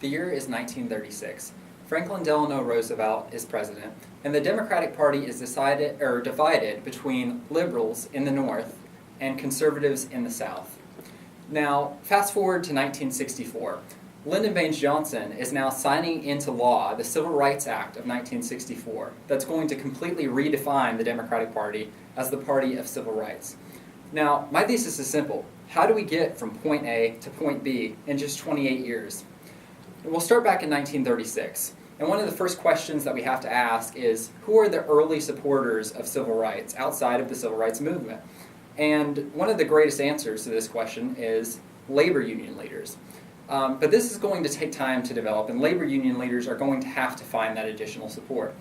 The year is 1936. Franklin Delano Roosevelt is president, and the Democratic Party is divided between liberals in the North and conservatives in the South. Now, fast forward to 1964. Lyndon Baines Johnson is now signing into law the Civil Rights Act of 1964 that's going to completely redefine the Democratic Party as the party of civil rights. Now, my thesis is simple. How do we get from point A to point B in just 28 years? And we'll start back in 1936. And one of the first questions that we have to ask is, who are the early supporters of civil rights outside of the civil rights movement? And one of the greatest answers to this question is labor union leaders. But this is going to take time to develop, and labor union leaders are going to have to find that additional support.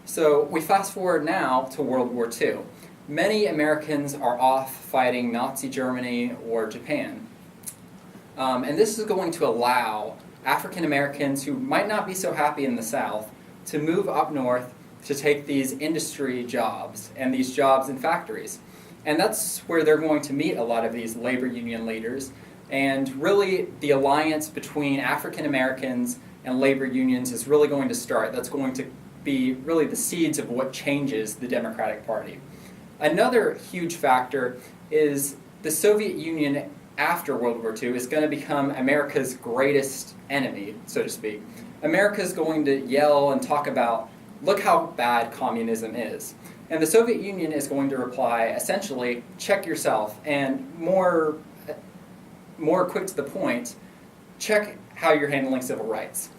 So we fast forward now to World War II. Many Americans are off fighting Nazi Germany or Japan. And this is going to allow African Americans who might not be so happy in the South to move up north to take these industry jobs and these jobs in factories. And that's where they're going to meet a lot of these labor union leaders. And really, the alliance between African Americans and labor unions is really going to start. That's going to be really the seeds of what changes the Democratic Party. Another huge factor is the Soviet Union after World War II is going to become America's greatest enemy, so to speak. America's going to yell and talk about, look how bad communism is. And the Soviet Union is going to reply, essentially, check yourself, and more quick to the point, check how you're handling civil rights.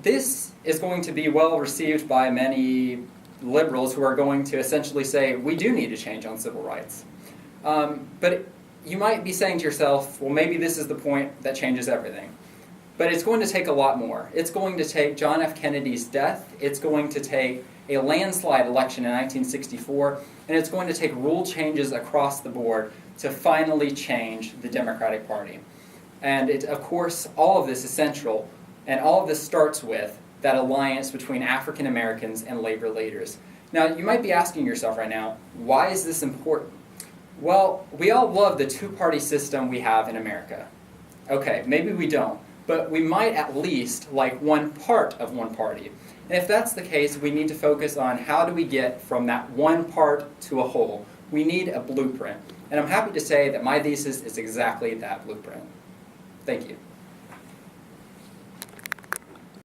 This is going to be well received by many liberals who are going to essentially say, we do need a change on civil rights. But you might be saying to yourself, well, maybe this is the point that changes everything. But it's going to take a lot more. It's going to take John F. Kennedy's death, it's going to take a landslide election in 1964, and it's going to take rule changes across the board to finally change the Democratic Party. And of course, all of this is central, and all of this starts with that alliance between African Americans and labor leaders. Now, you might be asking yourself right now, why is this important? Well, we all love the two-party system we have in America. Okay, maybe we don't, but we might at least like one part of one party. And if that's the case, we need to focus on how do we get from that one part to a whole. We need a blueprint. And I'm happy to say that my thesis is exactly that blueprint. Thank you.